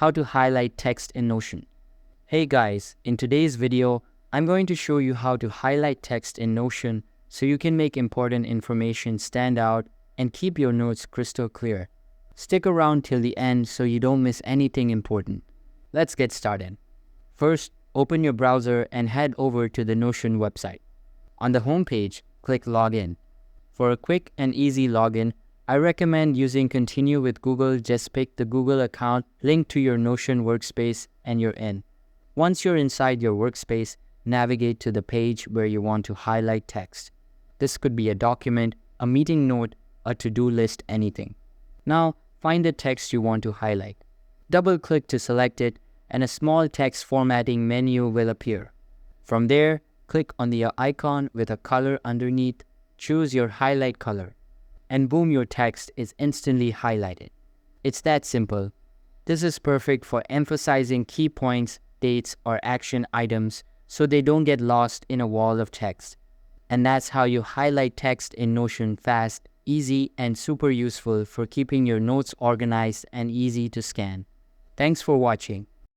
how to highlight text in Notion. Hey guys, in today's video, I'm going to show you how to highlight text in Notion so you can make important information stand out and keep your notes crystal clear. Stick around till the end so you don't miss anything important. Let's get started. First, open your browser and head over to the Notion website. On the home page, click Login. For a quick and easy login, I recommend using Continue with Google. Just pick the Google account linked to your Notion workspace and you're in. Once you're inside your workspace, navigate to the page where you want to highlight text. This could be a document, a meeting note, a to-do list, anything. Now, find the text you want to highlight. Double-click to select it, and a small text formatting menu will appear. From there, click on the icon with a color underneath, choose your highlight color, and boom, your text is instantly highlighted. It's that simple. This is perfect for emphasizing key points, dates, or action items so they don't get lost in a wall of text. And that's how you highlight text in Notion: fast, easy, and super useful for keeping your notes organized and easy to scan. Thanks for watching.